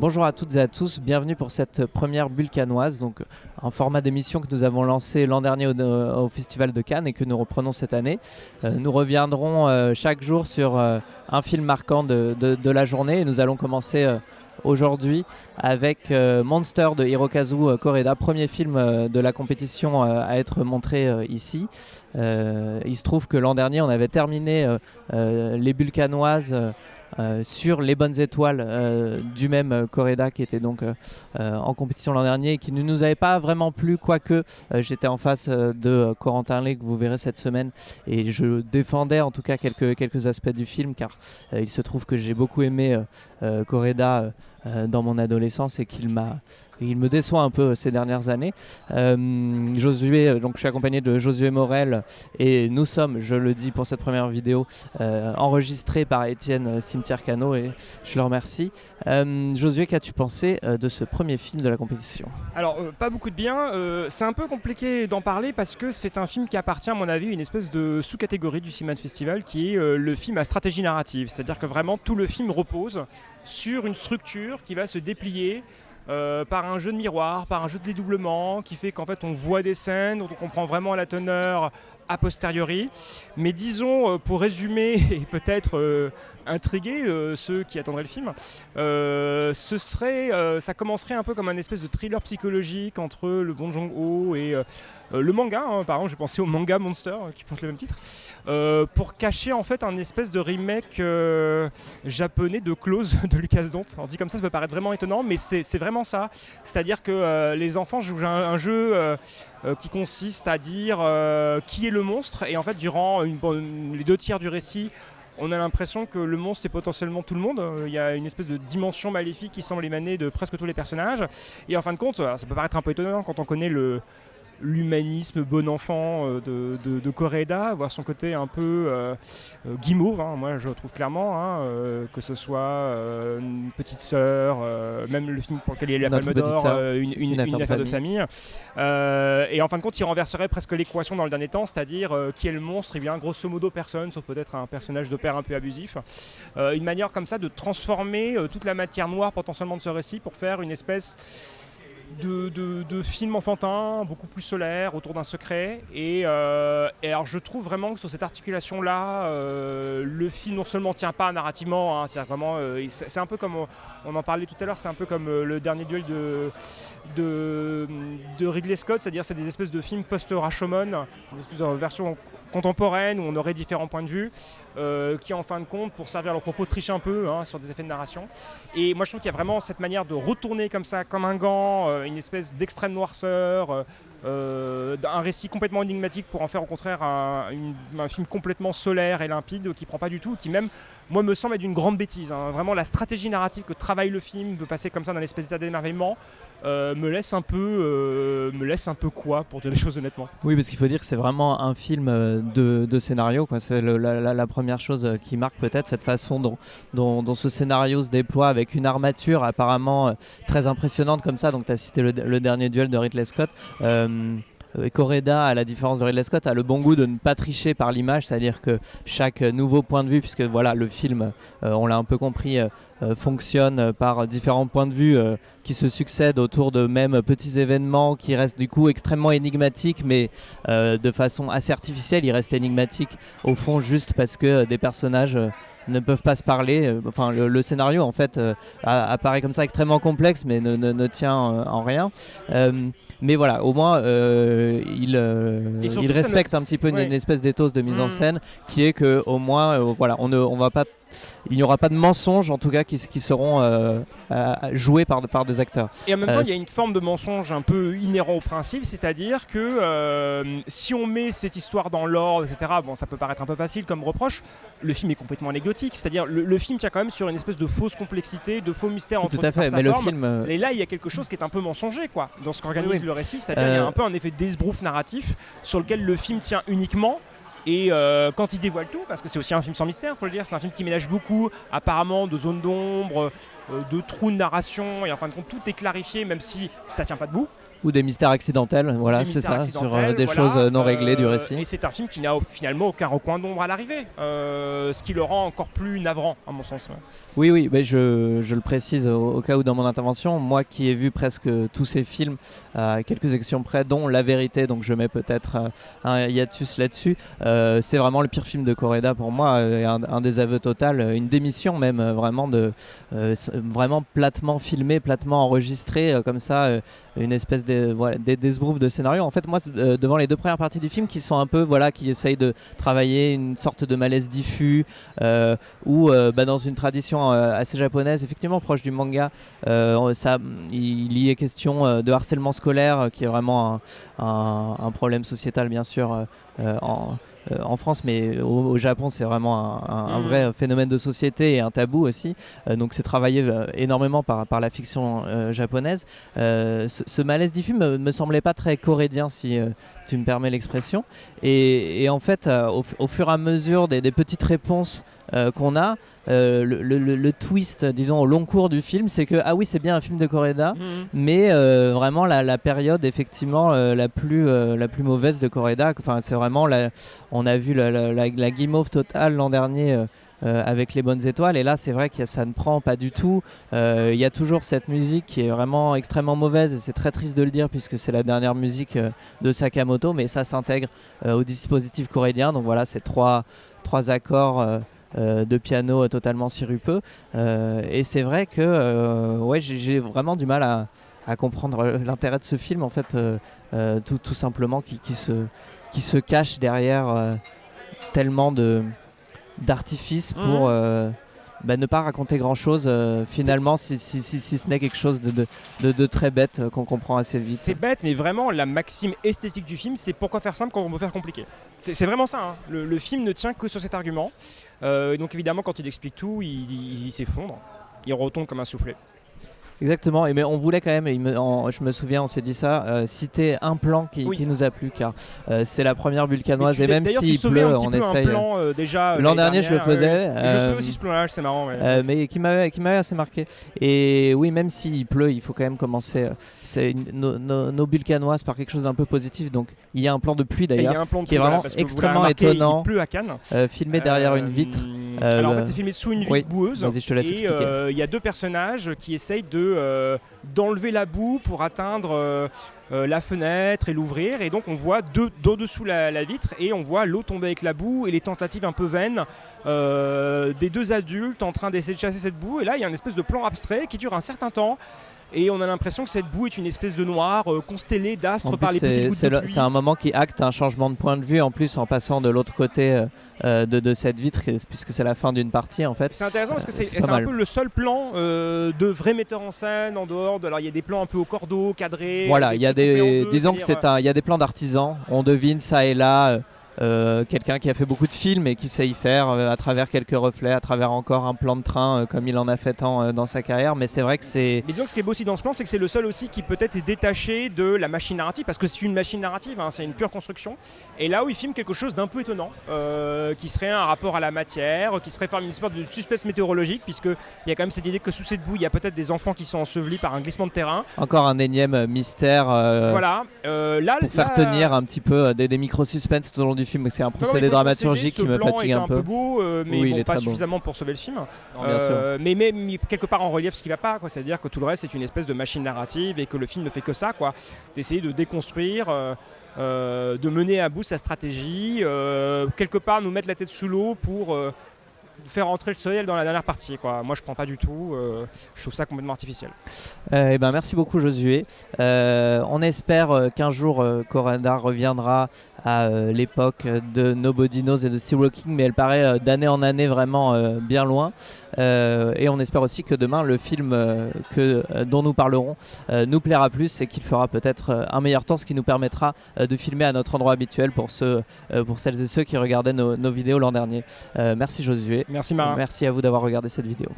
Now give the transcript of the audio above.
Bonjour à toutes et à tous, bienvenue pour cette première bulle cannoise, donc un format d'émission que nous avons lancé l'an dernier au Festival de Cannes et que nous reprenons cette année. Nous reviendrons chaque jour sur un film marquant de la journée et nous allons commencer aujourd'hui avec Monster de Hirokazu Koreda, premier film de la compétition à être montré ici. Il se trouve que l'an dernier on avait terminé les bulles cannoises sur les bonnes étoiles du même Koreda qui était donc en compétition l'an dernier et qui ne nous avait pas vraiment plu, quoique j'étais en face de Corentin Lay que vous verrez cette semaine et je défendais en tout cas quelques aspects du film car il se trouve que j'ai beaucoup aimé Koreda dans mon adolescence et qu'il me déçoit un peu ces dernières années. Josué, donc je suis accompagné de Josué Morel et nous sommes, je le dis pour cette première vidéo, enregistrés par Étienne Cimetière Cano et je le remercie. Josué, qu'as-tu pensé de ce premier film de la compétition ? Alors, pas beaucoup de bien. C'est un peu compliqué d'en parler parce que c'est un film qui appartient, à mon avis, à une espèce de sous-catégorie du Cinéma Festival qui est le film à stratégie narrative. C'est-à-dire que vraiment tout le film repose sur une structure qui va se déplier par un jeu de miroir, par un jeu de dédoublement qui fait qu'en fait on voit des scènes dont on comprend vraiment la teneur a posteriori. Mais disons, pour résumer et peut-être intriguer ceux qui attendraient le film, ça commencerait un peu comme un espèce de thriller psychologique entre le Bong Joon-ho et le manga, par exemple j'ai pensé au manga Monster qui porte le même titre, pour cacher en fait un espèce de remake japonais de Close de Lucas Dont. Alors dit comme ça peut paraître vraiment étonnant, mais c'est vraiment ça. C'est-à-dire que les enfants jouent un jeu qui consiste à dire qui est le monstre, et en fait durant les 2 tiers du récit on a l'impression que le monstre c'est potentiellement tout le monde. Il y a une espèce de dimension maléfique qui semble émaner de presque tous les personnages, et en fin de compte ça peut paraître un peu étonnant quand on connaît l'humanisme bon enfant de Koreda, voir son côté un peu guimauve, moi je trouve clairement, que ce soit une petite sœur, même le film pour lequel il y a la Palme d'Or, une affaire de famille. Et en fin de compte il renverserait presque l'équation dans le dernier temps, c'est-à-dire qui est le monstre, et bien grosso modo personne, sauf peut-être un personnage de père un peu abusif. Une manière comme ça de transformer toute la matière noire potentiellement de ce récit pour faire une espèce de film enfantin, beaucoup plus solaire, autour d'un secret. Et alors je trouve vraiment que sur cette articulation-là, le film non seulement tient pas narrativement, c'est vraiment, c'est un peu comme, on en parlait tout à l'heure, c'est un peu comme le dernier duel de Ridley Scott, c'est-à-dire c'est des espèces de films post-Rashomon, des espèces de versions contemporaine où on aurait différents points de vue qui en fin de compte pour servir leurs propos trichent un peu sur des effets de narration. Et moi je trouve qu'il y a vraiment cette manière de retourner comme ça comme un gant une espèce d'extrême noirceur, un récit complètement énigmatique pour en faire au contraire un film complètement solaire et limpide qui prend pas du tout, qui même moi me semble être d'une grande bêtise. Vraiment la stratégie narrative que travaille le film de passer comme ça d'un espèce d'état d'émerveillement me laisse un peu quoi, pour dire les choses honnêtement. Oui, parce qu'il faut dire que c'est vraiment un film de scénario, quoi. C'est la première chose qui marque peut-être cette façon dont ce scénario se déploie avec une armature apparemment très impressionnante comme ça. Donc tu as cité le dernier duel de Ridley Scott. Koreda, à la différence de Ridley Scott, a le bon goût de ne pas tricher par l'image, c'est-à-dire que chaque nouveau point de vue, puisque voilà, le film, on l'a un peu compris, fonctionne par différents points de vue qui se succèdent autour de mêmes petits événements qui restent du coup extrêmement énigmatiques, mais de façon assez artificielle. Ils restent énigmatiques au fond juste parce que des personnages ne peuvent pas se parler. Enfin, le scénario en fait apparaît comme ça extrêmement complexe, mais ne tient en rien. Mais voilà, au moins il respecte un petit peu une espèce d'éthos de mise en scène qui est que au moins voilà, on va pas, il n'y aura pas de mensonges en tout cas qui seront joués par des acteurs. Et en même temps, il y a une forme de mensonge un peu inhérent au principe, c'est-à-dire que si on met cette histoire dans l'ordre, etc., bon, ça peut paraître un peu facile comme reproche, le film est complètement anecdotique, c'est-à-dire le film tient quand même sur une espèce de fausse complexité, de faux mystère entre tout à fait, mais le film et là il y a quelque chose qui est un peu mensonger quoi, dans ce qu'organise le récit, c'est-à-dire il y a un peu un effet d'esbrouf narratif sur lequel le film tient uniquement. Et quand il dévoile tout, parce que c'est aussi un film sans mystère, faut le dire, c'est un film qui ménage beaucoup apparemment de zones d'ombre, de trous de narration, et en fin de compte tout est clarifié même si ça tient pas debout. Ou des mystères accidentels, voilà, c'est ça, sur des choses non réglées du récit. Et c'est un film qui n'a finalement aucun recoin d'ombre à l'arrivée, ce qui le rend encore plus navrant, à mon sens. Oui, oui, mais je le précise au cas où dans mon intervention, moi qui ai vu presque tous ces films, à quelques exceptions près, dont La Vérité, donc je mets peut-être un hiatus là-dessus, c'est vraiment le pire film de Correda pour moi, un désaveu total, une démission même, vraiment platement filmé, platement enregistré, comme ça, une espèce d'esbrouf de scénario. En fait, moi, devant les deux premières parties du film qui sont un peu, voilà, qui essayent de travailler une sorte de malaise diffus, ou dans une tradition assez japonaise, effectivement proche du manga, il y est question de harcèlement scolaire, qui est vraiment un problème sociétal, bien sûr, en France, mais au Japon c'est vraiment un vrai phénomène de société et un tabou aussi, donc c'est travaillé énormément par la fiction japonaise. Ce malaise diffus me semblait pas très corédien, si tu me permets l'expression, et en fait au fur et à mesure des petites réponses qu'on a, le twist, disons, au long cours du film, c'est que ah oui, c'est bien un film de Correda, mais vraiment la période effectivement la plus mauvaise de Correda. Enfin, c'est vraiment on a vu la guimauve totale l'an dernier avec Les Bonnes Étoiles, et là c'est vrai que ça ne prend pas du tout. Il y a toujours cette musique qui est vraiment extrêmement mauvaise, et c'est très triste de le dire puisque c'est la dernière musique de Sakamoto, mais ça s'intègre au dispositif corédien. Donc voilà, c'est trois accords de piano totalement sirupeux, et c'est vrai que j'ai vraiment du mal à comprendre l'intérêt de ce film, en fait, tout simplement qui se cache derrière tellement d'artifices pour ne pas raconter grand chose finalement, si ce n'est quelque chose de très bête qu'on comprend assez vite. C'est bête, mais vraiment la maxime esthétique du film, c'est pourquoi faire simple quand on veut faire compliqué. C'est vraiment ça, hein. Le film ne tient que sur cet argument, donc évidemment quand il explique tout, il s'effondre, il retombe comme un soufflet. Exactement, mais on voulait quand même, je me souviens, on s'est dit ça, citer un plan qui nous a plu, car c'est la première Vulcanoise, et même s'il pleut, on essaye. L'an dernier, je le faisais. Je fais aussi ce plan-là, c'est marrant. Mais qui m'avait assez marqué. Et oui, même s'il pleut, il faut quand même commencer nos Vulcanoises par quelque chose d'un peu positif. Donc il y a un plan de pluie d'ailleurs, qui est vraiment extrêmement étonnant. Il pleut à Cannes. Filmé derrière une vitre. Alors en fait, c'est filmé sous une vitre boueuse. Vas-y, je te laisse expliquer. Il y a deux personnages qui essayent d'enlever la boue pour atteindre la fenêtre et l'ouvrir, et donc on voit d'au-dessous la vitre, et on voit l'eau tomber avec la boue et les tentatives un peu vaines des deux adultes en train d'essayer de chasser cette boue. Et là il y a une espèce de plan abstrait qui dure un certain temps, et on a l'impression que cette boue est une espèce de noir constellé d'astres par les petites gouttes de pluie. C'est un moment qui acte un changement de point de vue, en plus en passant de l'autre côté de cette vitre, puisque c'est la fin d'une partie en fait. C'est intéressant parce que c'est un peu le seul plan de vrai metteur en scène en dehors de. Alors il y a des plans un peu au cordeau, cadrés. Voilà, il y a disons que il y a des plans d'artisans. On devine ça et là. Quelqu'un qui a fait beaucoup de films et qui sait y faire à travers quelques reflets, à travers encore un plan de train comme il en a fait tant dans sa carrière, mais c'est vrai que c'est... Mais disons que ce qui est beau aussi dans ce plan, c'est que c'est le seul aussi qui peut-être est détaché de la machine narrative, parce que c'est une machine narrative, hein, c'est une pure construction, et là où il filme quelque chose d'un peu étonnant, qui serait un rapport à la matière, qui serait une sorte de suspense météorologique, puisqu'il y a quand même cette idée que sous cette boue il y a peut-être des enfants qui sont ensevelis par un glissement de terrain. Encore un énième mystère voilà. Pour faire tenir un petit peu des micro-suspens tout au long du film. C'est un procédé dramaturgique qui me fatigue un peu. Ce plan est un peu beau, mais oui, pas suffisamment pour sauver le film. Non, mais quelque part en relief ce qui va pas, quoi. C'est-à-dire que tout le reste c'est une espèce de machine narrative, et que le film ne fait que ça, quoi. D'essayer de déconstruire, de mener à bout sa stratégie, quelque part nous mettre la tête sous l'eau pour faire entrer le soleil dans la dernière partie, quoi. Moi je prends pas du tout, je trouve ça complètement artificiel. Merci beaucoup Josué. On espère qu'un jour Correda reviendra à l'époque de Nobody Knows et de Steel Walking, mais elle paraît d'année en année vraiment bien loin. Et on espère aussi que demain le film dont nous parlerons nous plaira plus, et qu'il fera peut-être un meilleur temps, ce qui nous permettra de filmer à notre endroit habituel pour celles et ceux qui regardaient nos vidéos l'an dernier. Merci Josué. Merci Marin. Merci à vous d'avoir regardé cette vidéo.